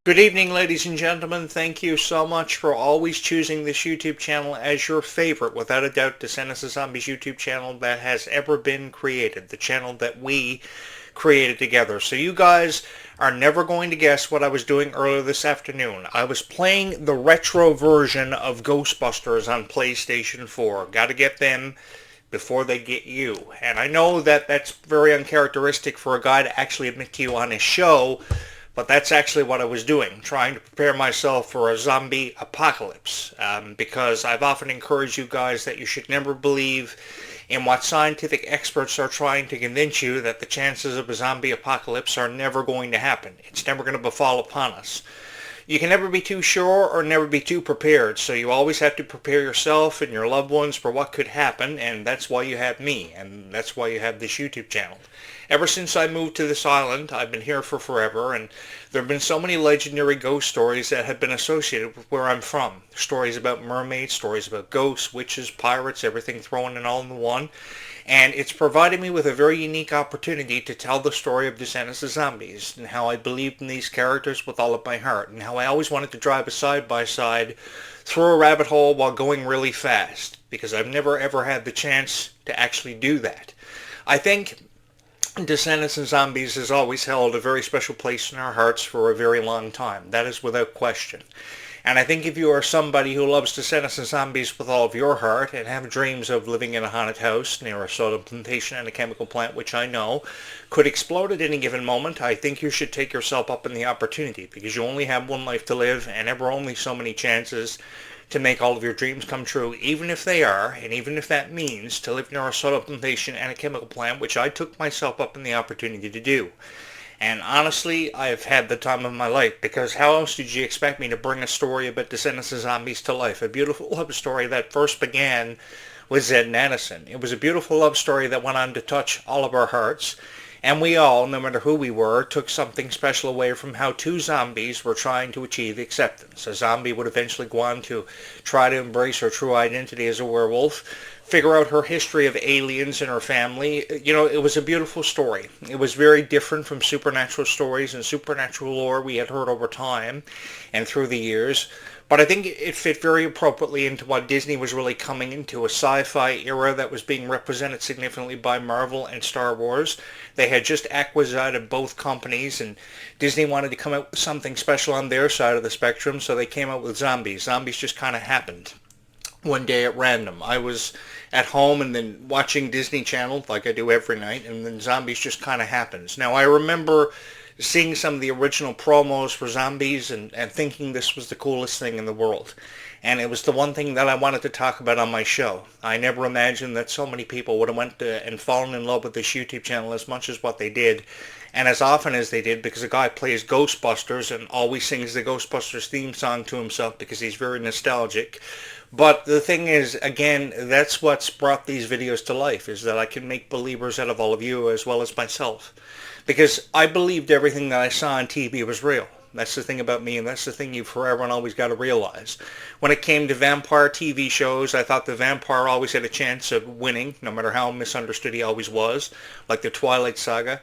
Good evening, ladies and gentlemen. Thank you so much for always choosing this YouTube channel as your favorite, without a doubt, Descendants of Zombies YouTube channel that has ever been created, the channel that we created together. So you guys are never going to guess what I was doing earlier this afternoon. I was playing the retro version of Ghostbusters on PlayStation 4. Got to get them before they get you. And I know that that's very uncharacteristic for a guy to actually admit to you on his show, but that's actually what I was doing, trying to prepare myself for a zombie apocalypse. Because I've often encouraged you guys that you should never believe in what scientific experts are trying to convince you, that the chances of a zombie apocalypse are never going to happen. It's never going to befall upon us. You can never be too sure or never be too prepared, so you always have to prepare yourself and your loved ones for what could happen, and that's why you have me, and that's why you have this YouTube channel. Ever since I moved to this island, I've been here for forever, and there have been so many legendary ghost stories that have been associated with where I'm from. Stories about mermaids, stories about ghosts, witches, pirates, everything thrown in all in one. And it's provided me with a very unique opportunity to tell the story of Descendants of Zombies, and how I believed in these characters with all of my heart, and how I always wanted to drive a side-by-side through a rabbit hole while going really fast, because I've never ever had the chance to actually do that. I think Descendants of Zombies has always held a very special place in our hearts for a very long time. That is without question. And I think if you are somebody who loves Descendants of Zombies with all of your heart, and have dreams of living in a haunted house near a soda plantation and a chemical plant, which I know could explode at any given moment, I think you should take yourself up in the opportunity, because you only have one life to live, and ever only so many chances to make all of your dreams come true, even if they are, and even if that means to live near a soda plantation and a chemical plant, which I took myself up in the opportunity to do. And honestly, I've had the time of my life, because how else did you expect me to bring a story about Descendants of Zombies to life? A beautiful love story that first began with Zed and Addison. It was a beautiful love story that went on to touch all of our hearts. And we all, no matter who we were, took something special away from how two zombies were trying to achieve acceptance. A zombie would eventually go on to try to embrace her true identity as a werewolf, figure out her history of aliens in her family. You know, it was a beautiful story. It was very different from supernatural stories and supernatural lore we had heard over time and through the years. But I think it fit very appropriately into what Disney was really coming into, a sci-fi era that was being represented significantly by Marvel and Star Wars. They had just acquired both companies, and Disney wanted to come out with something special on their side of the spectrum, so they came out with zombies. Zombies just kind of happened one day at random. I was at home and then watching Disney Channel like I do every night, and then zombies just kind of happens. Now, I remember seeing some of the original promos for zombies and thinking this was the coolest thing in the world. And it was the one thing that I wanted to talk about on my show. I never imagined that so many people would have went and fallen in love with this YouTube channel as much as what they did, and as often as they did, because a guy plays Ghostbusters and always sings the Ghostbusters theme song to himself because he's very nostalgic. But the thing is, again, that's what's brought these videos to life, is that I can make believers out of all of you as well as myself. Because I believed everything that I saw on TV was real. That's the thing about me, and that's the thing you forever and always got to realize. When it came to vampire TV shows, I thought the vampire always had a chance of winning, no matter how misunderstood he always was, like the Twilight Saga.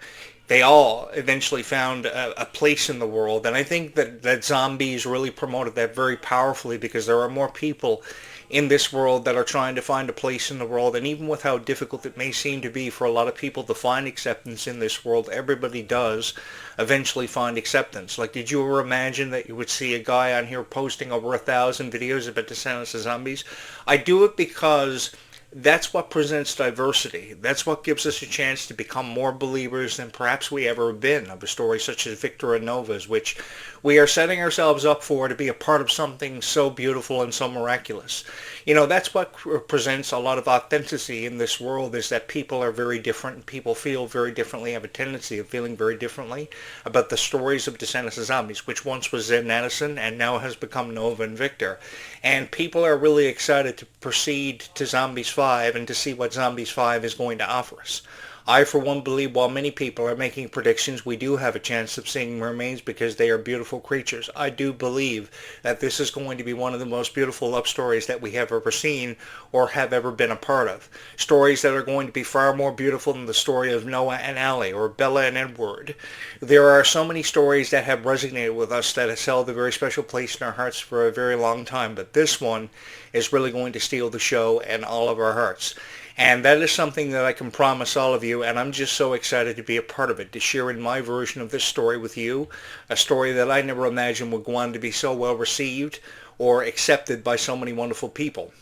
They all eventually found a place in the world, and I think that zombies really promoted that very powerfully, because there are more people in this world that are trying to find a place in the world, and even with how difficult it may seem to be for a lot of people to find acceptance in this world, everybody does eventually find acceptance. Like, did you ever imagine that you would see a guy on here posting over 1,000 videos about Descendants of Zombies? I do it because that's what presents diversity. That's what gives us a chance to become more believers than perhaps we ever have been of a story such as Victor and Nova's, which we are setting ourselves up for, to be a part of something so beautiful and so miraculous. You know, that's what presents a lot of authenticity in this world, is that people are very different. People feel very differently, have a tendency of feeling very differently about the stories of Descendants of Zombies, which once was Zed and Addison and now has become Nova and Victor. And people are really excited to proceed to Zombies 5 and to see what Zombies 5 is going to offer us. I, for one, believe while many people are making predictions, we do have a chance of seeing mermaids because they are beautiful creatures. I do believe that this is going to be one of the most beautiful love stories that we have ever seen or have ever been a part of. Stories that are going to be far more beautiful than the story of Noah and Allie or Bella and Edward. There are so many stories that have resonated with us that has held a very special place in our hearts for a very long time, but this one is really going to steal the show and all of our hearts. And that is something that I can promise all of you, and I'm just so excited to be a part of it, to share in my version of this story with you, a story that I never imagined would go on to be so well received or accepted by so many wonderful people.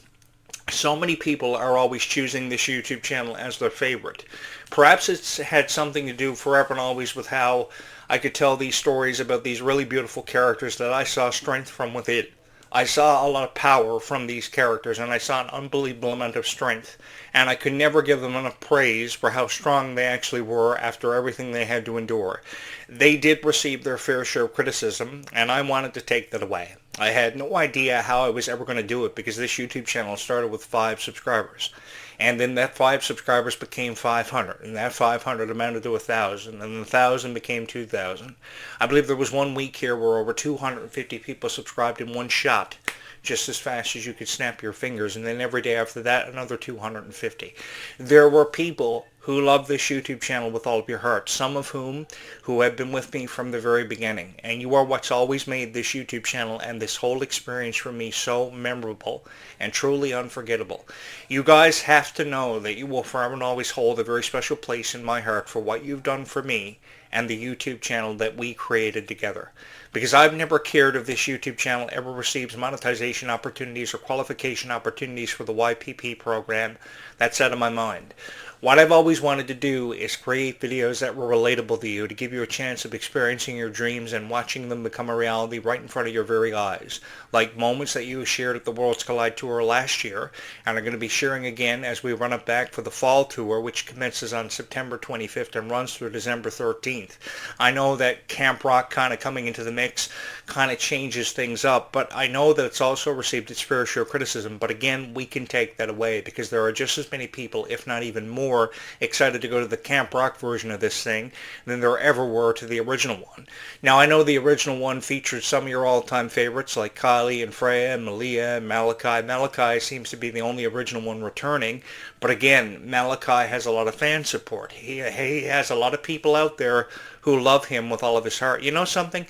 So many people are always choosing this YouTube channel as their favorite. Perhaps it's had something to do forever and always with how I could tell these stories about these really beautiful characters that I saw strength from within. I saw a lot of power from these characters, and I saw an unbelievable amount of strength, and I could never give them enough praise for how strong they actually were after everything they had to endure. They did receive their fair share of criticism, and I wanted to take that away. I had no idea how I was ever going to do it because this YouTube channel started with 5 subscribers. And then that 5 subscribers became 500, and that 500 amounted to 1,000, and then 1,000 became 2,000. I believe there was one week here where over 250 people subscribed in one shot, just as fast as you could snap your fingers, and then every day after that, another 250. There were people who love this YouTube channel with all of your heart, some of whom who have been with me from the very beginning. And you are what's always made this YouTube channel and this whole experience for me so memorable and truly unforgettable. You guys have to know that you will forever and always hold a very special place in my heart for what you've done for me and the YouTube channel that we created together. Because I've never cared if this YouTube channel ever receives monetization opportunities or qualification opportunities for the YPP program. That's out of my mind. What I've always wanted to do is create videos that were relatable to you, to give you a chance of experiencing your dreams and watching them become a reality right in front of your very eyes. Like moments that you shared at the Worlds Collide Tour last year and are going to be sharing again as we run it back for the fall tour, which commences on September 25th and runs through December 13th. I know that Camp Rock kind of coming into the mix kind of changes things up, but I know that it's also received its fair share of criticism. But again, we can take that away because there are just as many people, if not even more, excited to go to the Camp Rock version of this thing than there ever were to the original one. Now, I know the original one featured some of your all-time favorites like Kylie and Freya and Malia and Malachi. Malachi seems to be the only original one returning, but again, Malachi has a lot of fan support. He has a lot of people out there who love him with all of his heart. You know something?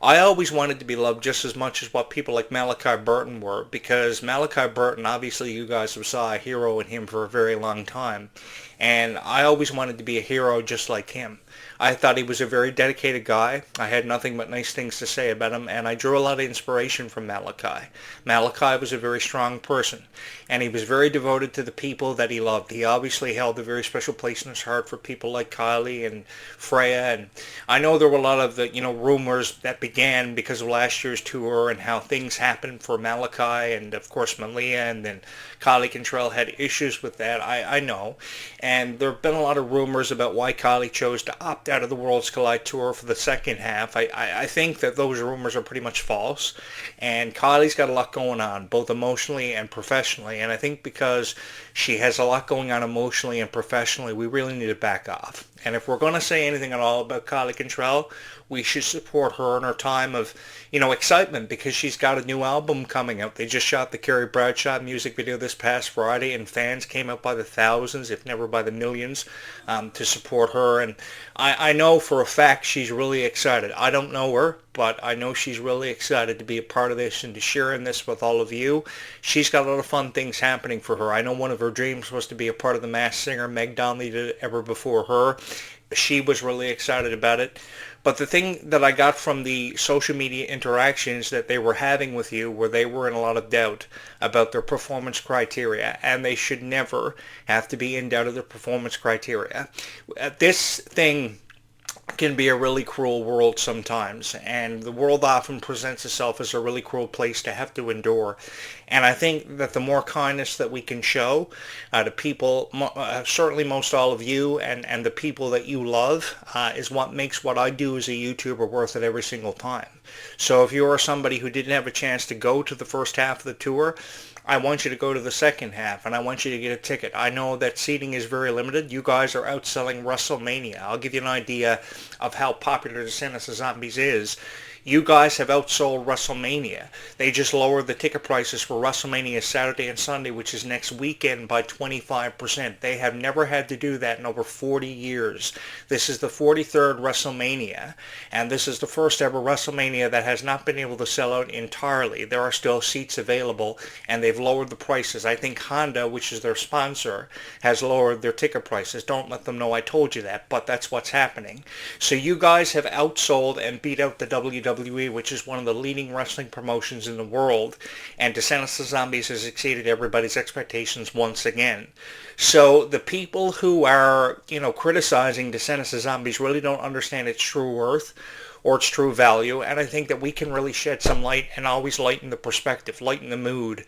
I always wanted to be loved just as much as what people like Malachi Burton were, because Malachi Burton, obviously you guys have saw a hero in him for a very long time, and I always wanted to be a hero just like him. I thought he was a very dedicated guy. I had nothing but nice things to say about him, and I drew a lot of inspiration from Malachi. Malachi was a very strong person, and he was very devoted to the people that he loved. He obviously held a very special place in his heart for people like Kylie and Freya, and I know there were a lot of the rumors that began because of last year's tour and how things happened for Malachi and of course Malia, and then Kylie Cantrell had issues with that. I know, and there have been a lot of rumors about why Kylie chose to opt out of the Worlds Collide Tour for the second half. I think that those rumors are pretty much false, and Kylie's got a lot going on, both emotionally and professionally, and I think because she has a lot going on emotionally and professionally, we really need to back off. And if we're going to say anything at all about Kylie Cantrell, we should support her in her time of, excitement, because she's got a new album coming out. They just shot the Carrie Bradshaw music video this past Friday, and fans came out by the thousands, if never by the millions, to support her. And I know for a fact she's really excited. I don't know her, but I know she's really excited to be a part of this and to share in this with all of you. She's got a lot of fun things happening for her. I know one of her dreams was to be a part of The Masked Singer. Meg Donnelly did it ever before her. She was really excited about it. But the thing that I got from the social media interactions that they were having with you, where they were in a lot of doubt about their performance criteria, and they should never have to be in doubt of their performance criteria. This thing can be a really cruel world sometimes, and the world often presents itself as a really cruel place to have to endure. And I think that the more kindness that we can show to people, certainly most all of you and the people that you love, is what makes what I do as a YouTuber worth it every single time. So if you are somebody who didn't have a chance to go to the first half of the tour, I want you to go to the second half, and I want you to get a ticket. I know that seating is very limited. You guys are outselling WrestleMania. I'll give you an idea of how popular Descendants of Zombies is. You guys have outsold WrestleMania. They just lowered the ticket prices for WrestleMania Saturday and Sunday, which is next weekend, by 25%. They have never had to do that in over 40 years. This is the 43rd WrestleMania, and this is the first ever WrestleMania that has not been able to sell out entirely. There are still seats available, and they've lowered the prices. I think Honda, which is their sponsor, has lowered their ticket prices. Don't let them know I told you that, but that's what's happening. So you guys have outsold and beat out the WWE, which is one of the leading wrestling promotions in the world, and Descendants of Zombies has exceeded everybody's expectations once again. So the people who are, criticizing Descendants of Zombies really don't understand its true worth or its true value, and I think that we can really shed some light and always lighten the perspective, lighten the mood,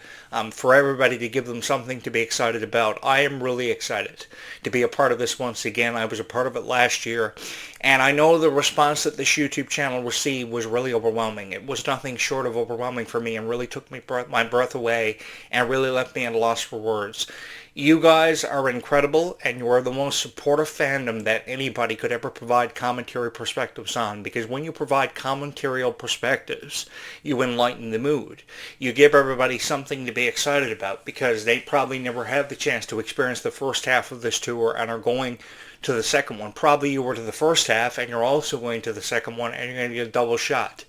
for everybody, to give them something to be excited about. I am really excited to be a part of this once again. I was a part of it last year, and I know the response that this YouTube channel received was really overwhelming. It was nothing short of overwhelming for me, and really took my breath away and really left me at a loss for words. You guys are incredible, and you are the most supportive fandom that anybody could ever provide commentary perspectives on, because when you provide commentarial perspectives, you enlighten the mood. You give everybody something to be excited about, because they probably never had the chance to experience the first half of this tour and are going to the second one. Probably you were to the first half, and you're also going to the second one, and you're going to get a double shot.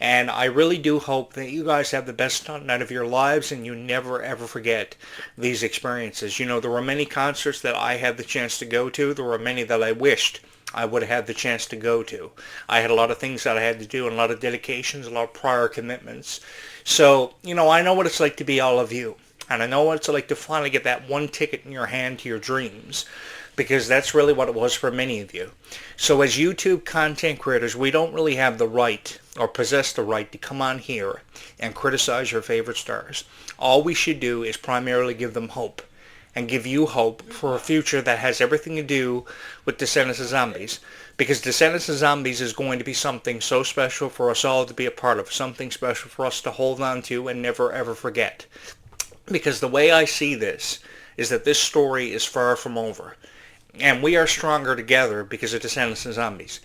And I really do hope that you guys have the best night of your lives, and you never ever forget these experiences. There were many concerts that I had the chance to go to. There were many that I wished I would have had the chance to go to. I had a lot of things that I had to do, and a lot of dedications, a lot of prior commitments. So, I know what it's like to be all of you. And I know what it's like to finally get that one ticket in your hand to your dreams, because that's really what it was for many of you. So as YouTube content creators, we don't really have the right or possess the right to come on here and criticize your favorite stars. All we should do is primarily give them hope, and give you hope for a future that has everything to do with Descendants of Zombies, because Descendants of Zombies is going to be something so special for us all to be a part of, something special for us to hold on to and never ever forget. Because the way I see this is that this story is far from over. And we are stronger together because of Descendants of Zombies.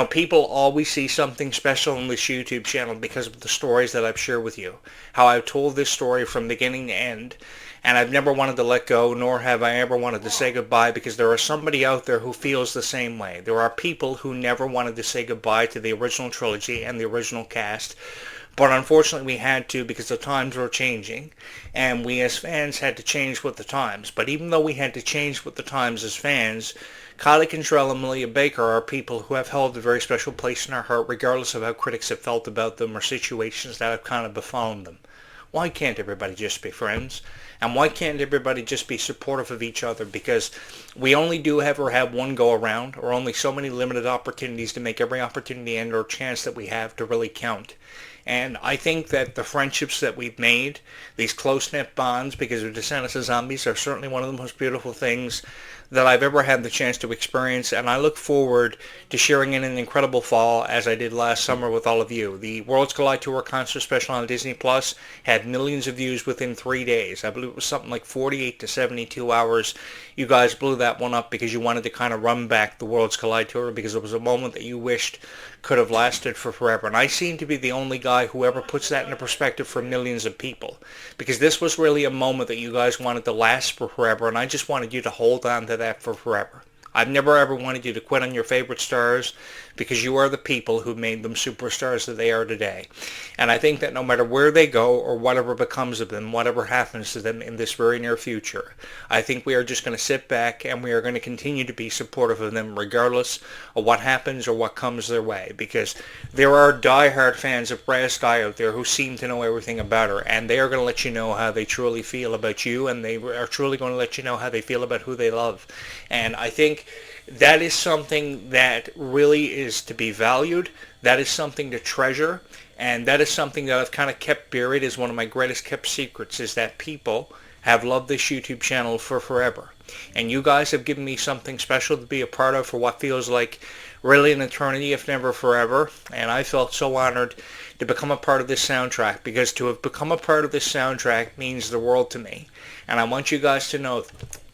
People always see something special on this YouTube channel because of the stories that I've shared with you. How I've told this story from beginning to end. And I've never wanted to let go, nor have I ever wanted to say goodbye, because there is somebody out there who feels the same way. There are people who never wanted to say goodbye to the original trilogy and the original cast. But unfortunately we had to, because the times were changing, and we as fans had to change with the times. But even though we had to change with the times as fans, Kylie Cantrell and Malia Baker are people who have held a very special place in our heart, regardless of how critics have felt about them or situations that have kind of befallen them. Why can't everybody just be friends? And why can't everybody just be supportive of each other? Because we only do ever have one go around, or only so many limited opportunities to make every opportunity and or chance that we have to really count. And I think that the friendships that we've made, these close-knit bonds because of Descendants of Zombies, are certainly one of the most beautiful things that I've ever had the chance to experience, and I look forward to sharing in an incredible fall as I did last summer with all of you. The Worlds Collide Tour concert special on Disney Plus had millions of views within 3 days. I believe it was something like 48 to 72 hours. You guys blew that one up because you wanted to kind of run back the Worlds Collide Tour, because it was a moment that you wished could have lasted for forever. And I seem to be the only guy who ever puts that into perspective for millions of people, because this was really a moment that you guys wanted to last for forever, and I just wanted you to hold on to that for forever. I've never ever wanted you to quit on your favorite stars, because you are the people who made them superstars that they are today. And I think that no matter where they go or whatever becomes of them, whatever happens to them in this very near future, I think we are just going to sit back and we are going to continue to be supportive of them regardless of what happens or what comes their way, because there are diehard fans of Brass Sky out there who seem to know everything about her, and they are going to let you know how they truly feel about you, and they are truly going to let you know how they feel about who they love. And I think That is something that really is to be valued. That is something to treasure. And that is something that I've kind of kept buried as one of my greatest kept secrets, is that people have loved this YouTube channel for forever. And you guys have given me something special to be a part of for what feels like really an eternity, if never forever. And I felt so honored to become a part of this soundtrack, because to have become a part of this soundtrack means the world to me. And I want you guys to know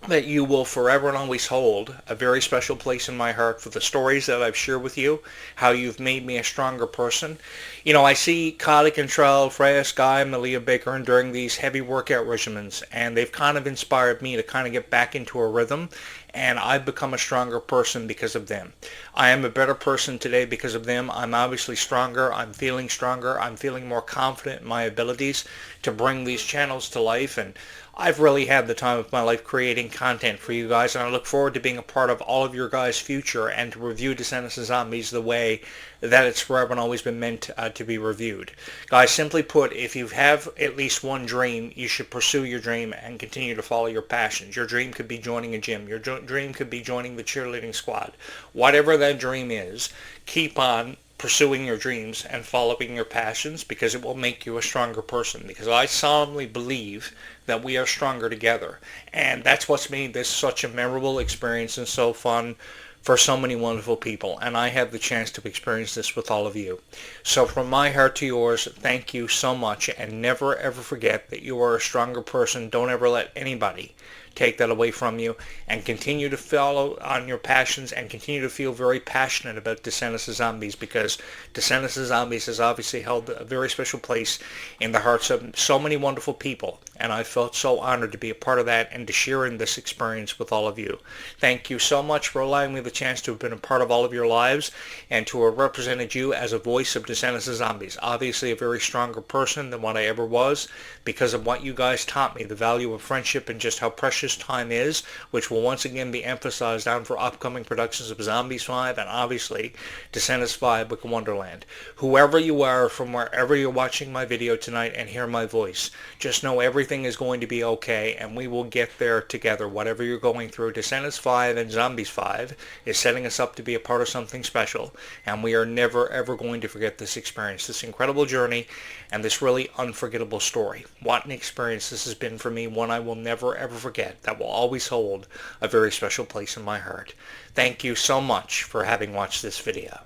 that you will forever and always hold a very special place in my heart for the stories that I've shared with you, how you've made me a stronger person. You know, I see Clarke and Freya, Sky, Malia Baker during these heavy workout regimens, and they've kind of inspired me to kind of get back into a rhythm, and I've become a stronger person because of them. I am a better person today because of them. I'm obviously stronger. I'm feeling stronger. I'm feeling more confident in my abilities to bring these channels to life, and I've really had the time of my life creating content for you guys, and I look forward to being a part of all of your guys' future and to review Descendants of Zombies the way that it's forever and always been meant to be reviewed. Guys, simply put, if you have at least one dream, you should pursue your dream and continue to follow your passions. Your dream could be joining a gym. Your dream could be joining the cheerleading squad. Whatever that dream is, keep on pursuing your dreams and following your passions, because it will make you a stronger person. Because I solemnly believe that we are stronger together. And that's what's made this such a memorable experience and so fun for so many wonderful people. And I have the chance to experience this with all of you. So from my heart to yours, thank you so much. And never ever forget that you are a stronger person. Don't ever let anybody take that away from you, and continue to follow on your passions and continue to feel very passionate about Descendants of Zombies, because Descendants of Zombies has obviously held a very special place in the hearts of so many wonderful people, and I felt so honored to be a part of that and to share in this experience with all of you. Thank you so much for allowing me the chance to have been a part of all of your lives and to have represented you as a voice of Descendants of Zombies. Obviously a very stronger person than what I ever was, because of what you guys taught me, the value of friendship and just how precious time is, which will once again be emphasized on for upcoming productions of Zombies 5 and obviously Descendants 5 Wicked Wonderland. Whoever you are, from wherever you're watching my video tonight and hear my voice, just know everything is going to be okay, and we will get there together. Whatever you're going through, Descendants 5 and Zombies 5 is setting us up to be a part of something special, and we are never ever going to forget this experience, this incredible journey, and this really unforgettable story. What an experience this has been for me, one I will never ever forget, that will always hold a very special place in my heart. Thank you so much for having watched this video.